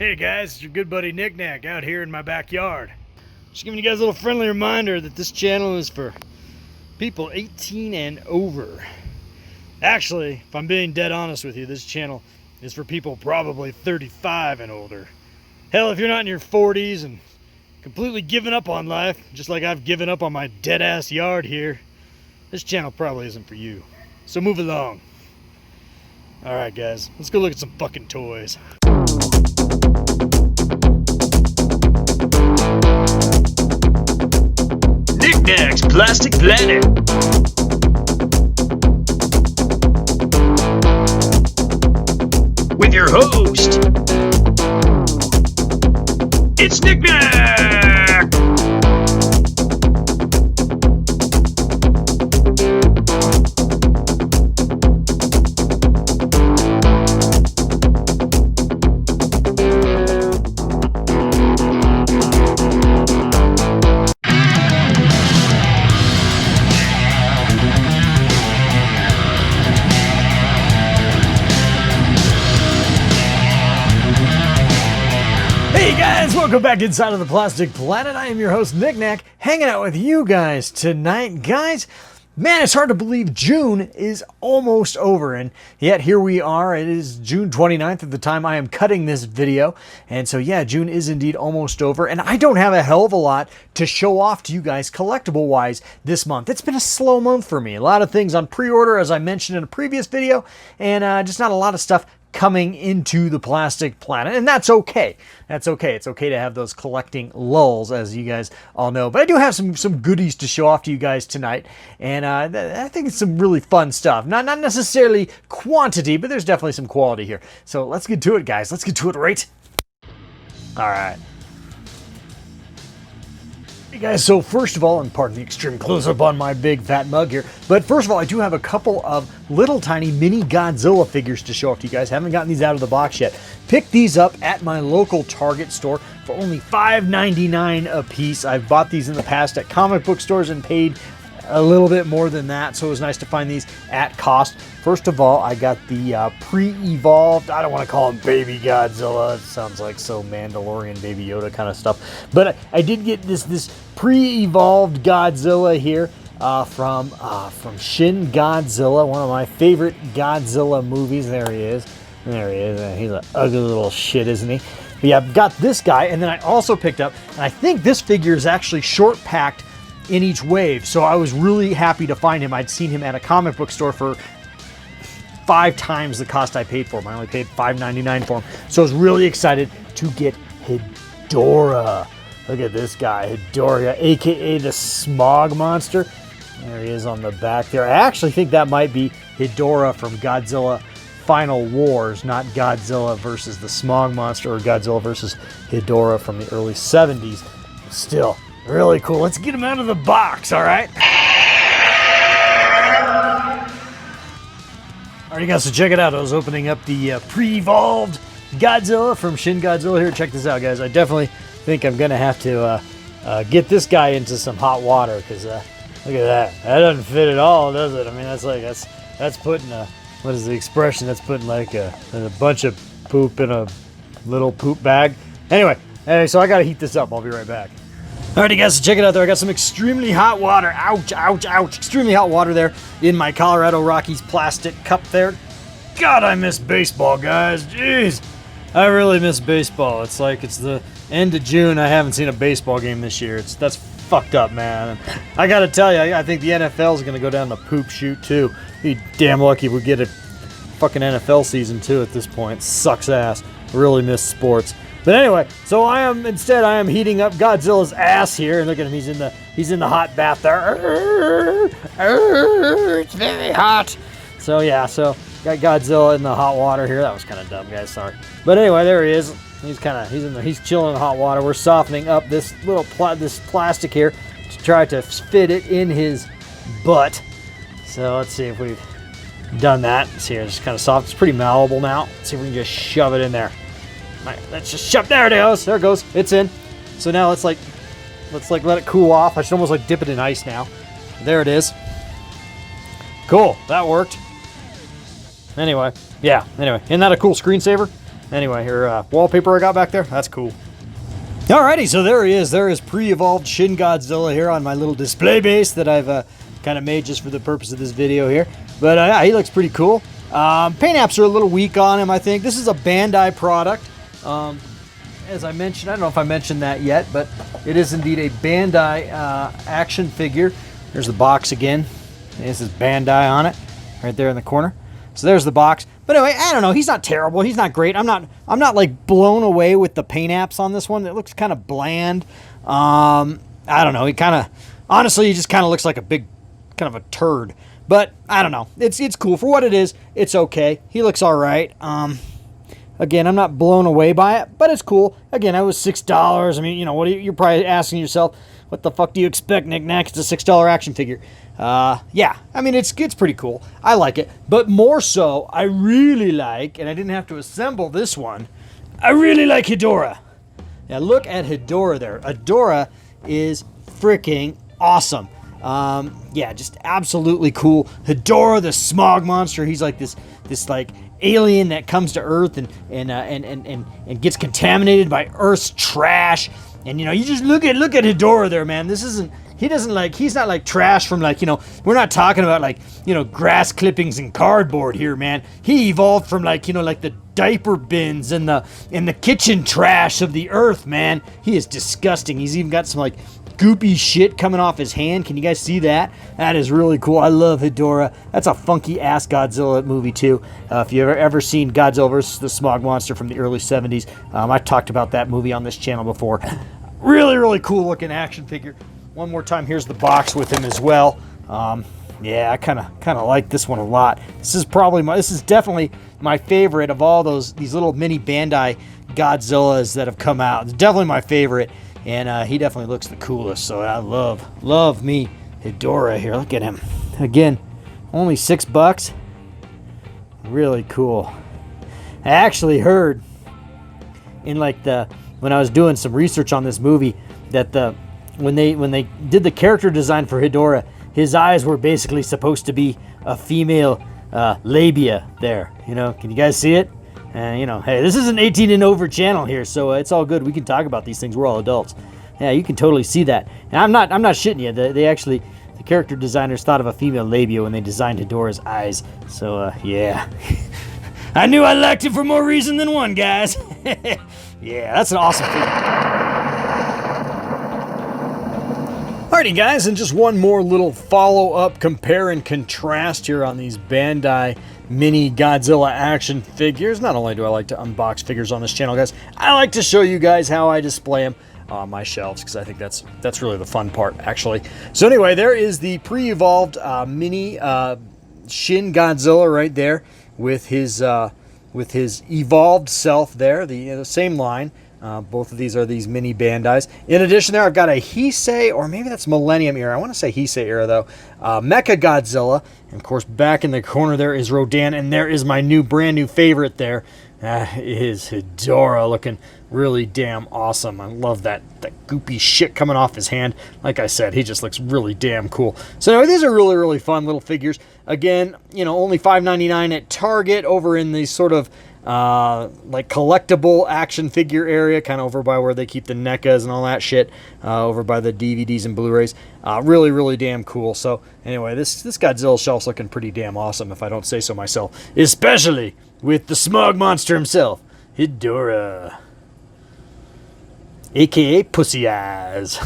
Hey guys, it's your good buddy Knick-Knack out here in my backyard. Just giving you guys a little friendly reminder that this channel is for people 18 and over. Actually, if I'm being dead honest with you, this channel is for people probably 35 and older. Hell, if you're not in your 40s and completely given up on life, just like I've given up on my dead-ass yard here, this channel probably isn't for you. So move along. Alright guys, let's go look at some fucking toys. Knick-Knack's Plastic Planet. With your host, it's Knick-Knack! Hey guys, welcome back inside of the Plastic Planet. I am your host, Knick-Knack, hanging out with you guys tonight. Guys, man, it's hard to believe June is almost over, and yet here we are. It is June 29th at the time I am cutting this video, and so yeah, June is indeed almost over, and I don't have a hell of a lot to show off to you guys collectible-wise this month. It's been a slow month for me. A lot of things on pre-order, as I mentioned in a previous video, and just not a lot of stuff coming into the Plastic Planet, and that's okay. That's okay. It's okay to have those collecting lulls, as you guys all know. But I do have some goodies to show off to you guys tonight, and I think it's some really fun stuff. Not necessarily quantity, but there's definitely some quality here. So let's get to it, guys. Let's get to it right. All right. Hey guys, so first of all, and pardon the extreme close-up on my big fat mug here, but first of all, I do have a couple of little tiny mini Godzilla figures to show off to you guys. Haven't gotten these out of the box yet. Picked these up at my local Target store for only $5.99 a piece. I've bought these in the past at comic book stores and paid a little bit more than that, so it was nice to find these at cost. First of all, I got the pre-evolved, I don't want to call him Baby Godzilla, it sounds like so Mandalorian Baby Yoda kind of stuff, but I did get this pre-evolved Godzilla here from Shin Godzilla, one of my favorite Godzilla movies. There he is. He's an ugly little shit, isn't he? But yeah, I've got this guy, and then I also picked up, and I think this figure is actually short-packed in each wave, so I was really happy to find him. I'd seen him at a comic book store for 5 times the cost I paid for him. I only paid $5.99 for him, so I was really excited to get Hedorah. Look at this guy, Hedorah, aka the Smog Monster. There he is on the back there. I actually think that might be Hedorah from Godzilla Final Wars, not Godzilla versus the Smog Monster or Godzilla versus Hedorah from the early 70s. Still, really cool. Let's get him out of the box, all right? All right, guys, so check it out. I was opening up the pre-evolved Godzilla from Shin Godzilla here. Check this out, guys. I definitely think I'm going to have to get this guy into some hot water because look at that. That doesn't fit at all, does it? I mean, that's putting a, what is the expression? That's putting like a bunch of poop in a little poop bag. Anyway, so I got to heat this up. I'll be right back. Alrighty guys, so check it out there. I got some extremely hot water. Ouch, ouch, ouch. Extremely hot water there in my Colorado Rockies plastic cup there. God, I miss baseball, guys. Jeez. I really miss baseball. It's like it's the end of June. I haven't seen a baseball game this year. That's fucked up, man. And I gotta tell you, I think the NFL is gonna go down the poop chute too. Be damn lucky if we get a fucking NFL season too at this point. Sucks ass. Really miss sports. But anyway, so I am heating up Godzilla's ass here, and look at him, he's in the hot bath there. It's very hot. So yeah, so got Godzilla in the hot water here. That was kind of dumb, guys, sorry. But anyway, there he is. He's chilling in the hot water. We're softening up this little this plastic here to try to fit it in his butt. So let's see if we've done that. See here, it's just kind of soft. It's pretty malleable now. Let's see if we can just shove it in there. All right, let's just shove. There it goes. There it goes. It's in. So now let's let it cool off. I should almost like dip it in ice now. There it is. Cool. That worked. Anyway, yeah. Anyway, isn't that a cool screensaver? Anyway, here, wallpaper I got back there. That's cool. Alrighty, so there he is. There is pre-evolved Shin Godzilla here on my little display base that I've kind of made just for the purpose of this video here. But yeah, he looks pretty cool. Paint apps are a little weak on him, I think. This is a Bandai product. As I mentioned, I don't know if I mentioned that yet, but it is indeed a Bandai action figure. There's the box again. This is Bandai on it, right there in the corner. So there's the box. But anyway, I don't know. He's not terrible. He's not great. I'm not like blown away with the paint apps on this one. It looks kind of bland. I don't know. He kind of, honestly, he just kind of looks like a big, kind of a turd. But I don't know. It's cool for what it is. It's okay. He looks all right. Again, I'm not blown away by it, but it's cool. Again, it was $6. I mean, you know, what you're probably asking yourself, what the fuck do you expect, Knick-Knack? It's a $6 action figure. Yeah, I mean, it's pretty cool. I like it. But more so, I really like, and I didn't have to assemble this one, I really like Hedorah. Now, look at Hedorah there. Hedorah is freaking awesome. Yeah, just absolutely cool. Hedorah, the smog monster, he's like this like alien that comes to Earth and gets contaminated by Earth's trash. And you know, you just look at Hedorah there, man. He's not like trash from like, you know, we're not talking about like, you know, grass clippings and cardboard here, man. He evolved from like, you know, like the diaper bins and the kitchen trash of the earth, man. He is disgusting. He's even got some like goopy shit coming off his hand. Can you guys see that? That is really cool. I love Hedorah. That's a funky ass Godzilla movie too. If you've ever seen Godzilla vs. the Smog Monster from the early 70s, I talked about that movie on this channel before. Really, really cool looking action figure. One more time, here's the box with him as well. Yeah, I kind of like this one a lot. This is definitely my favorite of all these little mini Bandai Godzillas that have come out. It's definitely my favorite. And he definitely looks the coolest, so I love me Hedorah here. Look at him. Again, only $6. Really cool. I actually heard in like when I was doing some research on this movie that when they did the character design for Hedorah, his eyes were basically supposed to be a female labia there. You know, can you guys see it? And you know, hey, this is an 18 and over channel here, so it's all good. We can talk about these things. We're all adults. Yeah, you can totally see that. And I'm not shitting you. The character designers thought of a female labia when they designed Hedorah's eyes. So yeah, I knew I liked it for more reason than one, guys. Yeah, that's an awesome figure. Alrighty, guys, and just one more little follow-up compare and contrast here on these Bandai mini Godzilla action figures. Not only do I like to unbox figures on this channel, guys, I like to show you guys how I display them on my shelves, because I think that's really the fun part, actually. So anyway, there is the pre-evolved mini Shin Godzilla right there with his evolved self there, the same line. Both of these are these mini Bandais. In addition there, I've got a Heisei, or maybe that's Millennium Era. I want to say Heisei Era, though. Mecha Godzilla. And, of course, back in the corner there is Rodan. And there is my brand new favorite there. Is Hedorah, looking really damn awesome. I love that goopy shit coming off his hand. Like I said, he just looks really damn cool. So anyway, these are really, really fun little figures. Again, you know, only $5.99 at Target, over in the sort of like collectible action figure area, kind of over by where they keep the NECAs and all that shit, over by the DVDs and Blu-rays. Really, really damn cool. So anyway, this Godzilla shelf's looking pretty damn awesome, if I don't say so myself, especially with the smog monster himself, Hedorah, aka Pussy Eyes.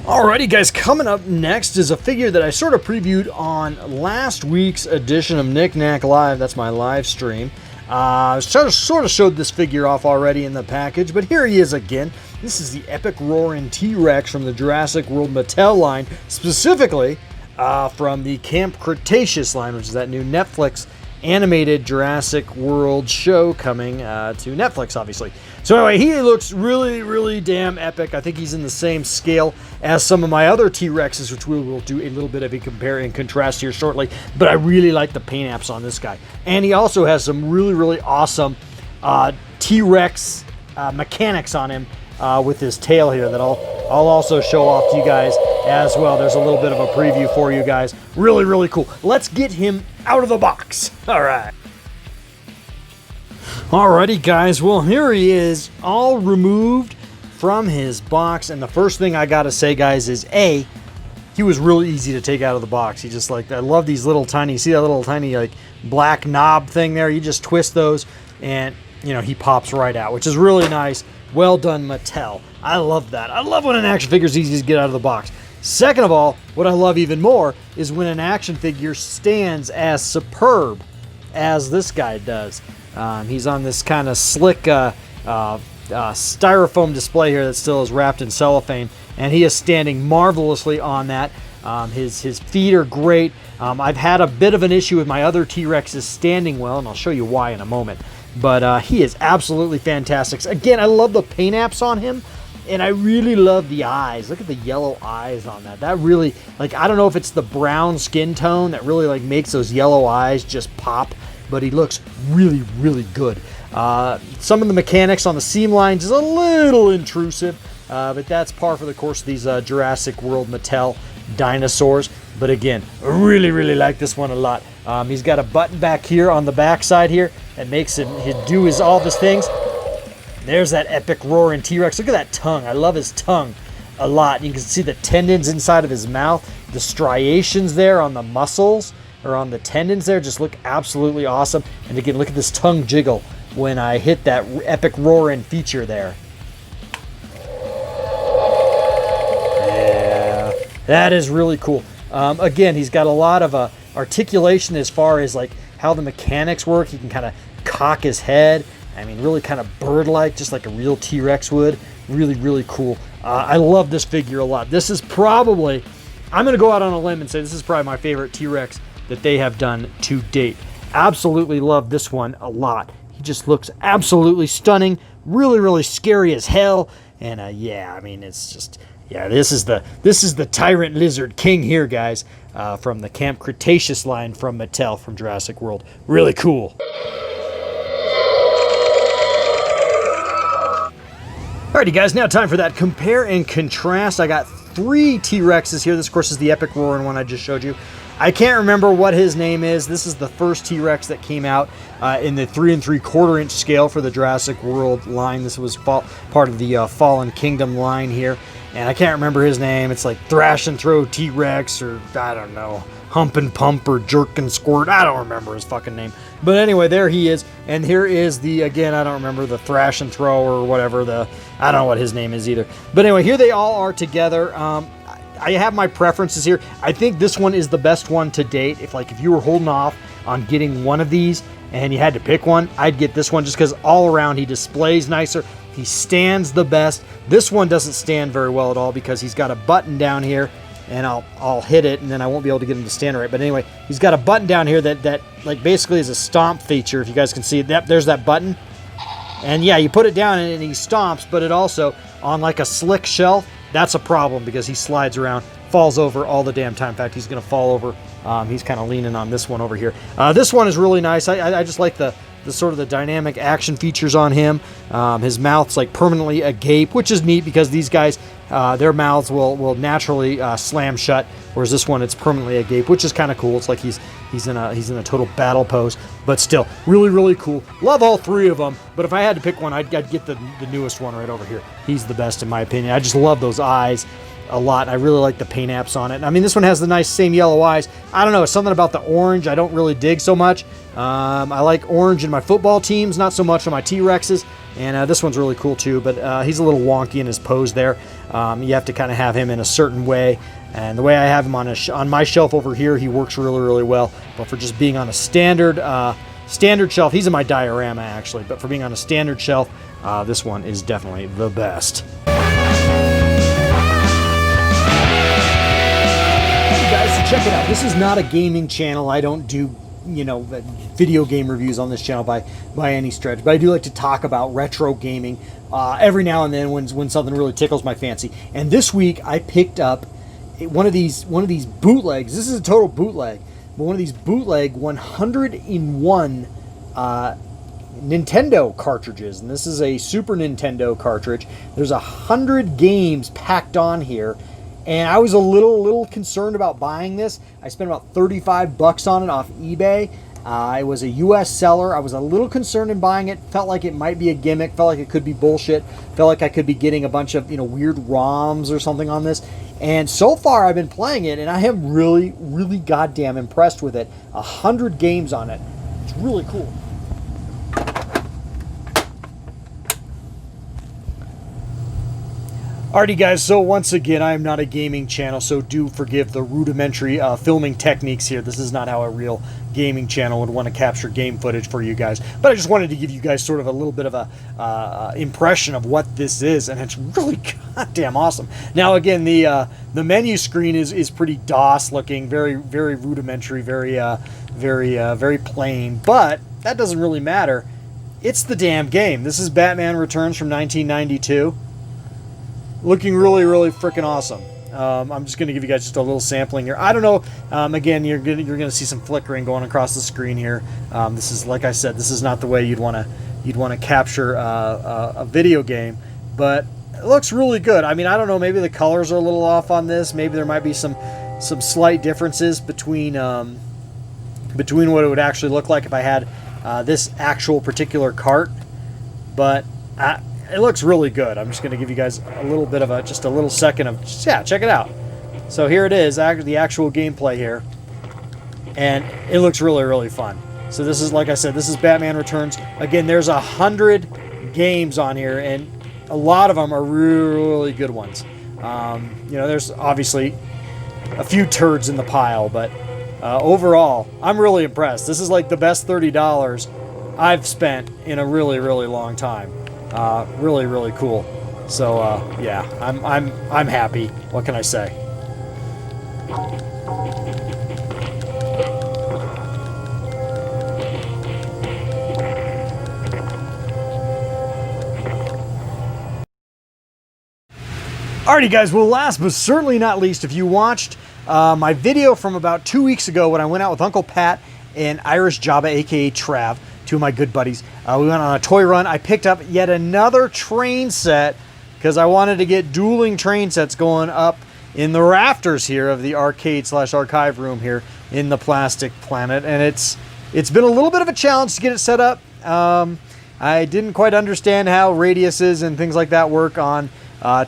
Alrighty, guys, coming up next is a figure that I sort of previewed on last week's edition of Knick-Knack Live. That's my live stream. Sort of showed this figure off already in the package, but here he is again. This is the epic Roarin T-Rex from the Jurassic World Mattel line, specifically from the Camp Cretaceous line, which is that new Netflix animated Jurassic World show coming to Netflix, obviously. So anyway, he looks really, really damn epic. I think he's in the same scale as some of my other T-Rexes, which we will do a little bit of a compare and contrast here shortly. But I really like the paint apps on this guy. And he also has some really, really awesome T-Rex mechanics on him with his tail here that I'll also show off to you guys as well. There's a little bit of a preview for you guys. Really, really cool. Let's get him out of the box. All right. Alrighty, guys. Well, here he is, all removed from his box. And the first thing I gotta say, guys, is he was really easy to take out of the box. He just I love these little tiny, see that little tiny like black knob thing there? You just twist those and, you know, he pops right out, which is really nice. Well done, Mattel. I love that. I love when an action figure is easy to get out of the box. Second of all, what I love even more is when an action figure stands as superb as this guy does. He's on this kind of slick styrofoam display here that still is wrapped in cellophane, and he is standing marvelously on that. His feet are great. I've had a bit of an issue with my other T-Rexes standing well, and I'll show you why in a moment. But he is absolutely fantastic. Again, I love the paint apps on him, and I really love the eyes. Look at the yellow eyes on that. That really, I don't know if it's the brown skin tone that really makes those yellow eyes just pop, but he looks really, really good. Some of the mechanics on the seam lines is a little intrusive, but that's par for the course of these Jurassic World Mattel dinosaurs. But again, I really, really like this one a lot. He's got a button back here on the back side here that makes him do all of his things. There's that epic Roarin T-Rex. Look at that tongue. I love his tongue a lot. You can see the tendons inside of his mouth, the striations there on the muscles or on the tendons there just look absolutely awesome. And again, look at this tongue jiggle when I hit that epic Roarin feature there. Yeah, that is really cool. Again, he's got a lot of articulation as far as how the mechanics work. He can kind of cock his head. I mean, really kind of bird-like, just like a real T-Rex would. Really, really cool. I love this figure a lot. This is probably, I'm going to go out on a limb and say this is probably my favorite T-Rex that they have done to date. Absolutely love this one a lot. He just looks absolutely stunning. Really, really scary as hell. And yeah, I mean, it's just, yeah, this is the Tyrant Lizard King here, guys, from the Camp Cretaceous line from Mattel from Jurassic World. Really cool. Alrighty, guys, now time for that compare and contrast. I got 3 T-Rexes here. This, of course, is the epic Roarin one I just showed you. I can't remember what his name is. This is the first T-Rex that came out in the 3 3/4 inch scale for the Jurassic World line. This was part of the Fallen Kingdom line here. And I can't remember his name. It's like Thrash and Throw T-Rex, or I don't know, Hump and Pump or Jerk and Squirt. I don't remember his fucking name. But anyway, there he is. And here is the, again, I don't remember, the Thrash and Throw or whatever. I don't know what his name is either. But anyway, here they all are together. I have my preferences here. I think this one is the best one to date. If you were holding off on getting one of these and you had to pick one, I'd get this one just because all around he displays nicer. He stands the best. This one doesn't stand very well at all because he's got a button down here, and I'll hit it and then I won't be able to get him to stand right. But anyway, he's got a button down here that basically is a stomp feature. If you guys can see it, there's that button. And yeah, you put it down and he stomps, but it also, on a slick shelf, that's a problem because he slides around, falls over all the damn time. In fact, he's going to fall over. He's kind of leaning on this one over here. This one is really nice. I just like the sort of the dynamic action features on him. His mouth's permanently agape, which is neat because these guys, their mouths will naturally slam shut, whereas this one, it's permanently agape, which is kind of cool. It's like he's in a total battle pose, but still really, really cool. Love all 3 of them, but if I had to pick one, I'd get the newest one right over here. He's the best in my opinion. I just love those eyes a lot. I really like the paint apps on it. I mean, this one has the nice same yellow eyes. I don't know, something about the orange I don't really dig so much. I like orange in my football teams, not so much on my T-Rexes. And this one's really cool too, but he's a little wonky in his pose there. You have to kind of have him in a certain way. And the way I have him on my shelf over here, he works really, really well. But for just being on a standard shelf, he's in my diorama actually, but for being on a standard shelf, this one is definitely the best. Guys, so check it out. This is not a gaming channel. I don't do, video game reviews on this channel by any stretch, but I do like to talk about retro gaming every now and then when something really tickles my fancy. And this week I picked up one of these bootlegs. This is a total bootleg, but one of these bootleg 101 Nintendo cartridges, and this is a Super Nintendo cartridge. There's 100 games packed on here. And I was a little concerned about buying this. I spent about 35 bucks on it off eBay. It was a US seller. I was a little concerned in buying it. Felt like it might be a gimmick. Felt like it could be bullshit. Felt like I could be getting a bunch of, weird ROMs or something on this. And so far I've been playing it and I am really, really goddamn impressed with it. 100 games on it. It's really cool. Alrighty guys, so once again, I am not a gaming channel, so do forgive the rudimentary filming techniques here. This is not how a real gaming channel would want to capture game footage for you guys. But I just wanted to give you guys sort of a little bit of a impression of what this is, and it's really goddamn awesome. Now again, the menu screen is pretty DOS looking, very rudimentary, very plain. But that doesn't really matter. It's the damn game. This is Batman Returns from 1992. Looking really freaking awesome. I'm just going to give you guys just a little sampling here. I don't know. Again, you're going to see some flickering going across the screen here. This is, like I said, this is not the way you'd want to capture a video game, but it looks really good. I mean, I don't know. Maybe the colors are a little off on this. Maybe there might be some slight differences between what it would actually look like if I had this actual particular cart, but it looks really good. I'm just going to give you guys a little bit of just a little second of, check it out. So here it is, the actual gameplay here. And it looks really fun. So this is, like I said, this is Batman Returns. Again, there's 100 games on here, and a lot of them are really good ones. There's obviously a few turds in the pile, but overall, I'm really impressed. This is like the best $30 I've spent in a really long time. Really cool. So yeah, I'm happy. What can I say? Alrighty guys, well, last but certainly not least, if you watched my video from about 2 weeks ago when I went out with Uncle Pat and Irish Jabba, aka Trav, two of my good buddies. We went on a toy run. I picked up yet another train set because I wanted to get dueling train sets going up in the rafters here of the arcade/archive room here in the Plastic Planet. And it's been a little bit of a challenge to get it set up. I didn't quite understand how radiuses and things like that work on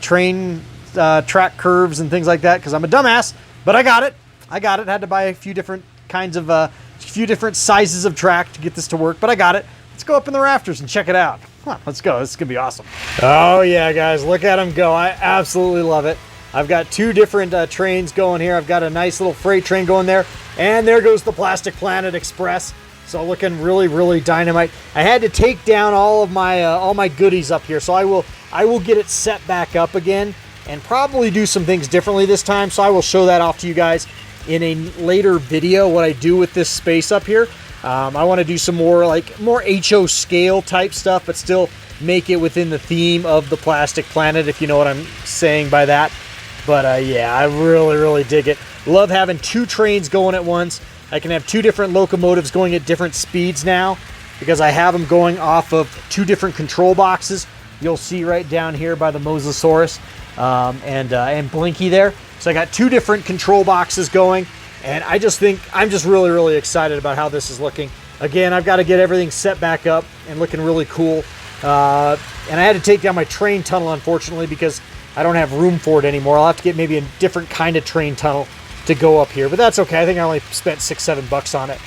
train track curves and things like that because I'm a dumbass, but I got it. Had to buy a few different kinds of few different sizes of track to get this to work, but I got it. Let's go up in the rafters and check it out. Come on, let's go. This is gonna be awesome. Oh yeah, guys, look at them go. I absolutely love it. I've got two different trains going here. I've got a nice little freight train going there, and there goes the Plastic Planet Express. So looking really dynamite. I had to take down all my goodies up here, so I will get it set back up again and probably do some things differently this time. So I will show that off to you guys in a later video, what I do with this space up here. I want to do some more HO scale type stuff, but still make it within the theme of the Plastic Planet, if you know what I'm saying by that. But yeah, I really dig it. Love having two trains going at once. I can have two different locomotives going at different speeds now because I have them going off of two different control boxes. You'll see right down here by the Mosasaurus and Blinky there. So I got two different control boxes going, and I just think I'm just really excited about how this is looking. Again, I've got to get everything set back up and looking really cool. And I had to take down my train tunnel, unfortunately, because I don't have room for it anymore. I'll have to get maybe a different kind of train tunnel to go up here, but that's okay. I think I only spent $6-7 bucks on it.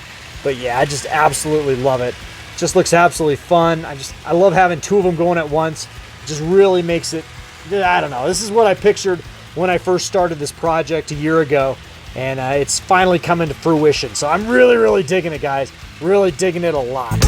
But yeah, I just absolutely love it. Just looks absolutely fun. I love having two of them going at once. It just really makes it, I don't know. This is what I pictured when I first started this project a year ago, and it's finally coming to fruition. So I'm really digging it, guys. Really digging it a lot.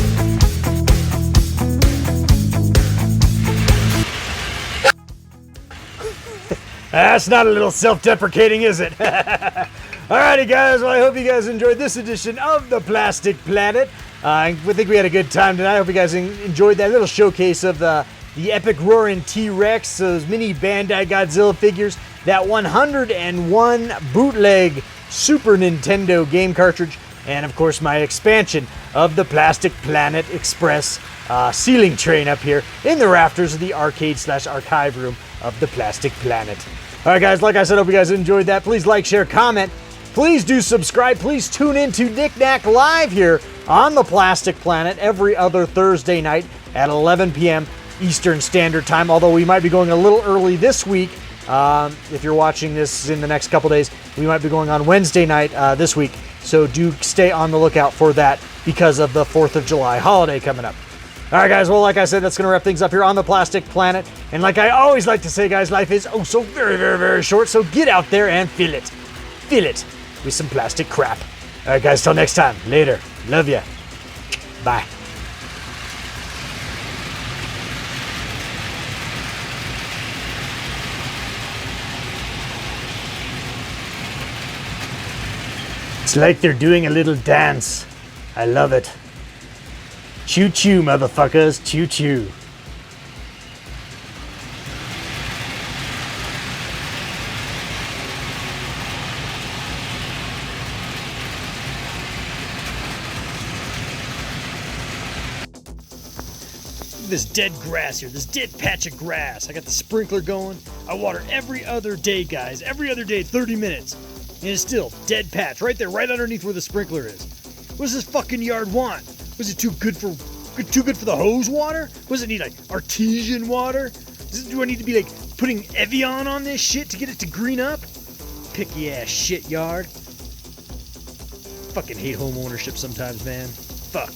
That's not a little self-deprecating, is it? Alrighty, guys. Well, I hope you guys enjoyed this edition of the Plastic Planet. I think we had a good time tonight. I hope you guys enjoyed that little showcase of the epic Roarin T-Rex, those mini Bandai Godzilla figures, that 101 bootleg Super Nintendo game cartridge, and of course my expansion of the Plastic Planet Express ceiling train up here in the rafters of the arcade/archive room of the Plastic Planet. All right, guys, like I said, hope you guys enjoyed that. Please like, share, comment. Please do subscribe. Please tune in to Nick Nack Live here on the Plastic Planet every other Thursday night at 11 p.m. Eastern Standard Time, although we might be going a little early this week. If you're watching this in the next couple days, we might be going on Wednesday night this week. So do stay on the lookout for that because of the 4th of July holiday coming up. All right, guys. Well, like I said, that's going to wrap things up here on the Plastic Planet. And like I always like to say, guys, life is oh so very, very, very short. So get out there and fill it. Fill it with some plastic crap. All right, guys. Till next time. Later. Love ya. Bye. It's like they're doing a little dance. I love it. Choo-choo, motherfuckers. Choo-choo. This dead grass here, this dead patch of grass. I got the sprinkler going. I water every other day, guys. Every other day, 30 minutes. And it's still dead patch right there, right underneath where the sprinkler is. What does this fucking yard want? Was it too good for the hose water? Was it need like artesian water? Do I need to be like putting Evian on this shit to get it to green up? Picky ass shit yard. Fucking hate home ownership sometimes, man. Fuck.